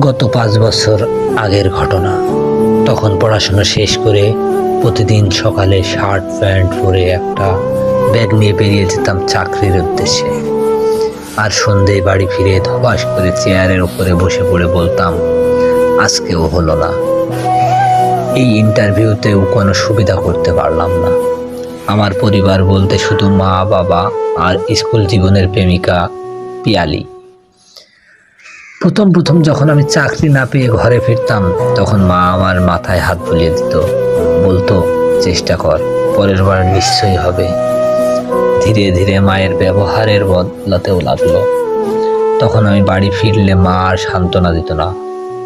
গত 5 বছর আগের ঘটনা। তখন পড়াশোনা শেষ করে প্রতিদিন সকালে শার্ট প্যান্ট পরে একটা ব্যাগ নিয়ে বেরিয়ে যেতাম চাকরির উদ্দেশ্যে। আর সন্ধ্যায় বাড়ি ফিরে ধপাস করে চেয়ারের উপরে বসে পড়ে বলতাম, আজকেও হলো না। এই ইন্টারভিউতেও কোনো সুবিধা করতে পারলাম না। আমার পরিবার বলতে শুধু মা, বাবা আর স্কুল জীবনের প্রেমিকা পিয়ালি। প্রথম যখন আমি চাকরি না পেয়ে ঘরে ফিরতাম, তখন মা আমার মাথায় হাত বুলিয়ে দিত, বলতো, চেষ্টা কর, পরের বার নিশ্চয়ই হবে। ধীরে ধীরে মায়ের ব্যবহারের বদলাতেও লাগলো। তখন আমি বাড়ি ফিরলে মা আর সান্ত্বনা দিত না,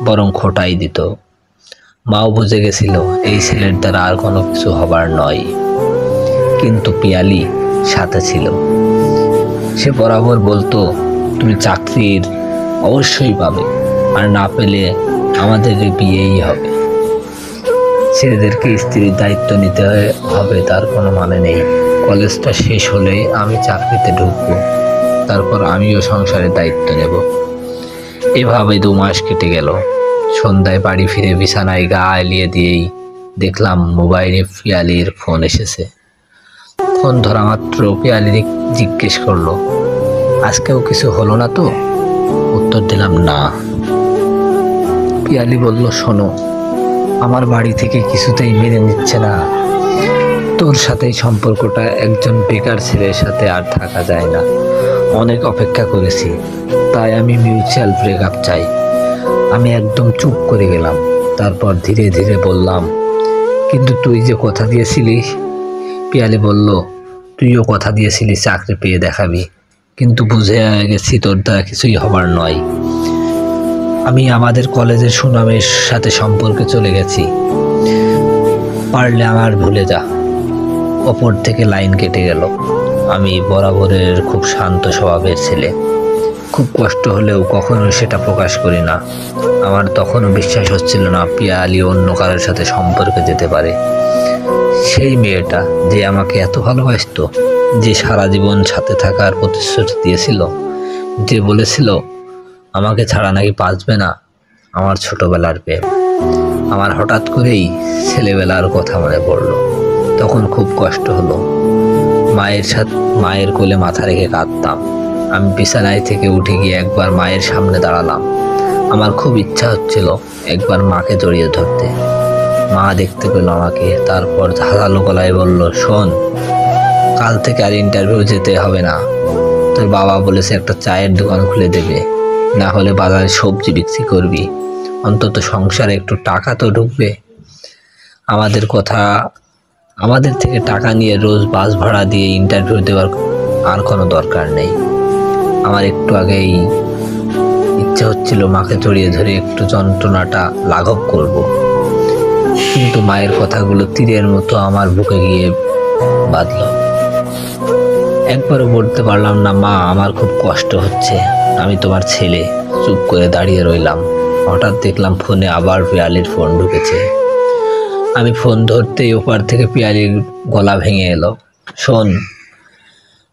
বরং খোঁটাই দিত। মাও বুঝে গেছিল এই ছেলের দ্বারা আর কোনো কিছু হবার নয়। কিন্তু পিয়ালি সাথে ছিল। সে বরাবর বলতো, তুমি চাকরির অবশ্যই পাবে, আর না পেলে আমাদের বিয়েই হবে। ছেলেদেরকে স্ত্রীর দায়িত্ব নিতে হবে তার কোনো মানে নেই। কলেজটা শেষ হলেই আমি চাকরিতে ঢুকবো, তারপর আমিও সংসারের দায়িত্ব নেব। এভাবে 2 মাস কেটে গেল। সন্ধ্যায় বাড়ি ফিরে বিছানায় গা এলিয়ে দিয়েই দেখলাম মোবাইলে পিয়ালির ফোন এসেছে। ফোন ধরা মাত্র পিয়ালি জিজ্ঞেস করলো, আজকেও কিছু হলো না তো? উত্তর দিলাম, না। পিয়ালি বলল, শোনো, আমার বাড়ি থেকে কিছুতেই মেনে নিচ্ছে না। তোর সাথে সম্পর্কটা একজন বেকার ছেলের সাথে আর থাকা যায় না। অনেক অপেক্ষা করেছি, তাই আমি মিউচুয়াল ব্রেকআপ চাই। আমি একদম চুপ করে গেলাম। তারপর ধীরে ধীরে বললাম, কিন্তু তুই যে কথা দিয়েছিলিস। পিয়ালি বলল, তুইও কথা দিয়েছিলিস চাকরি পেয়ে দেখাবি, কিন্তু বুঝে গেছি তোর দ্বারা কিছুই হবার নয়। আমি আমাদের কলেজের সুনামের সাথে সম্পর্কে চলে গেছি, পারলে আমার ভুলে যা। অপর থেকে লাইন কেটে গেল। আমি বরাবরের খুব শান্ত স্বভাবের ছেলে। খুব কষ্ট হলেও কখনো সেটা প্রকাশ করি না। আমার তখনও বিশ্বাস হচ্ছিল না পিয়ালি অন্য কারোর সাথে সম্পর্কে যেতে পারে। সেই মেয়েটা যে আমাকে এত ভালোবাসতো, যে সারা জীবন সাথে থাকার প্রতিশ্রুতি দিয়েছিল, যে বলেছিল আমাকে ছাড়া নাকি বাঁচবে না, আমার ছোটবেলার প্রেম। আমার হঠাৎ করেই ছেলেবেলার কথা মনে পড়লো। তখন খুব কষ্ট হলো। মায়ের কোলে মাথা রেখে কাঁদতাম। আমি বিছানায় থেকে উঠে গিয়ে একবার মায়ের সামনে দাঁড়ালাম। আমার খুব ইচ্ছা হচ্ছিল একবার মাকে জড়িয়ে ধরতে। মা দেখতে পেল আমাকে, তারপর ধারালো গলায় বলল, শোন, কাল থেকে আর ইন্টারভিউ যেতে হবে না। তোর বাবা বলেছে একটা চায়ের দোকান খুলে দেবে, না হলে বাজারে সবজি বিক্রি করবি। অন্তত সংসারে একটু টাকা তো ঢুকবে। আমাদের থেকে টাকা নিয়ে রোজ বাস ভাড়া দিয়ে ইন্টারভিউ দেওয়ার আর কোনো দরকার নেই। আমার একটু আগেই ইচ্ছে হচ্ছিল মাকে জড়িয়ে ধরে একটু যন্ত্রণাটা লাঘব করব, কিন্তু মায়ের কথাগুলো তীরের মতো আমার বুকে গিয়ে বাঁধল। একবারও বলতে পারলাম না, মা, আমার খুব কষ্ট হচ্ছে, আমি তোমার ছেলে। চুপ করে দাঁড়িয়ে রইলাম। হঠাৎ দেখলাম ফোনে আবার পিয়ালির ফোন ঢুকেছে। আমি ফোন ধরতেই ওপার থেকে পিয়ালির গলা ভেঙে এলো, শোন,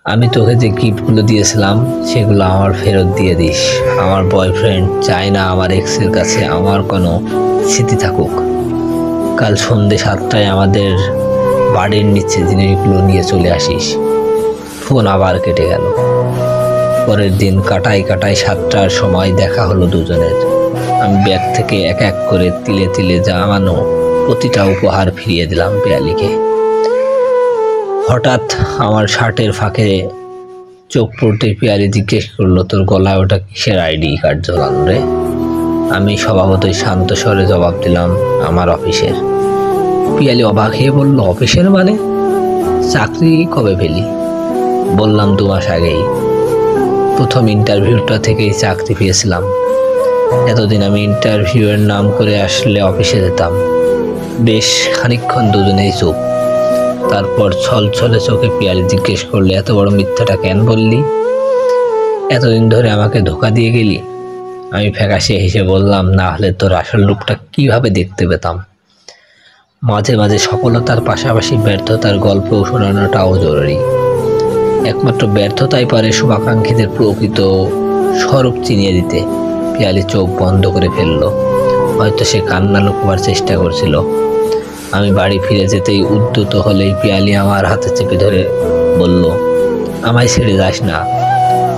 আমি তোকে যে গিফটগুলো দিয়েছিলাম সেগুলো আমার ফেরত দিয়ে দিস। আমার বয়ফ্রেন্ড চায় না আমার এক্সের কাছে আমার কোনো স্মৃতি থাকুক। কাল সন্ধ্যে 7টায় আমাদের বাড়ির নিচে জিনিসগুলো নিয়ে চলে আসিস। ফোন আবার কেটে গেল। পরের দিন কাটায় 7টার সময় দেখা হলো দুজনের। আমি ব্যাগ থেকে এক এক করে তিলে তিলে জামানো প্রতিটা উপহার ফিরিয়ে দিলাম পিয়ালিকে। হঠাৎ আমার শার্টের ফাঁকে চোখ পড়তে পিয়ালি জিজ্ঞেস করলো, তোর গলায় ওটা কিসের আইডি কার্ড ঝোলানো রে? আমি স্বভাবতই শান্ত স্বরে জবাব দিলাম, আমার অফিসের। পিয়ালি অবাক হয়ে বলল, অফিসের মানে? চাকরি কবে পেলি? বললাম 2 মাস আগেই। প্রথম ইন্টারভিউটা থেকেই চাকরি পেয়েছিলাম। এতদিন আমি ইন্টারভিউয়ের নাম করে আসলে অফিসে যেতাম। বেশ খানিকক্ষণ দুজনেই চুপ। তারপর ছলছলে চোখে পিয়ালি জিজ্ঞেস করলে, এত বড় মিথ্যাটা কেন বললি? এতদিন ধরে আমাকে ধোঁকা দিয়ে গেলি? আমি ফ্যাকাশে হেসে বললাম, না হলে তোর আসল রূপটা কিভাবে দেখতে পেতাম? মাঝে মাঝে সফলতার পাশাপাশি ব্যর্থতার গল্প শোনানোটাও জরুরি। একমাত্র ব্যর্থতাই পারে শুভাকাঙ্ক্ষীদের প্রকৃত স্বরূপ চিনিয়ে দিতে। পিয়ালি চোখ বন্ধ করে ফেলল। হয়তো সে কান্না লুকোবার চেষ্টা করছিল। আমি বাড়ি ফিরে যেতেই উদ্যত হলেই পিয়ালি আমার হাতে চেপে ধরে বলল, আমায় ছেড়ে যাস না,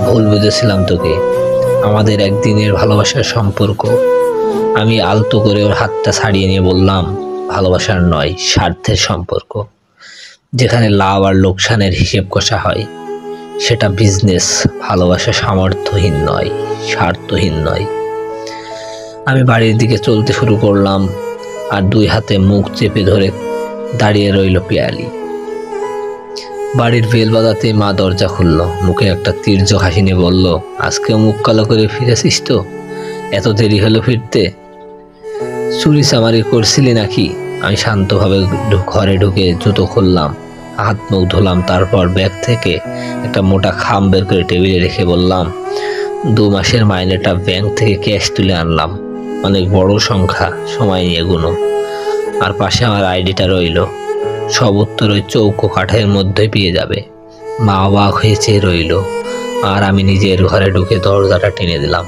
ভুল বুঝেছিলাম তোকে, আমাদের একদিনের ভালোবাসার সম্পর্ক। আমি আলতো করে ওর হাতটা ছাড়িয়ে নিয়ে বললাম, ভালোবাসার নয়, স্বার্থের সম্পর্ক। যেখানে লাভ আর লোকসানের হিসেব কষা হয় সেটা বিজনেস। ভালোবাসা সামর্থ্যহীন নয়, স্বার্থহীন নয়। আমি বাড়ির দিকে চলতে শুরু করলাম, আর দুই হাতে মুখ চেপে ধরে দাঁড়িয়ে রইল পিয়ালি। বাড়ির বেল বাজাতে মা দরজা খুলল, মুখে একটা তীর্যক হাসি নিয়ে বলল, আজকেও মুখ কালো করে ফিরেছিস তো? এত দেরি হলো ফিরতে? চুরি চামারি করছিলি নাকি? আমি শান্তভাবে ঘরে ঢুকে জুতো খুললাম, হাত মুখ ধুলাম, তারপর ব্যাগ থেকে একটা মোটা খাম বের করে টেবিলে রেখে বললাম, 2 মাসের মাইনেটা ব্যাংক থেকে ক্যাশ তুলে আনলাম, অনেক বড় সংখ্যা, সময় নিয়ে গুনো। আর পাশে আমার আইডিটা রইল, সব উত্তর ওই চৌকো কাঠের মধ্যে পেয়ে যাবে। মা অবাক হয়ে চেয়ে রইল, আর আমি নিজের ঘরে ঢুকে দরজাটা টেনে দিলাম।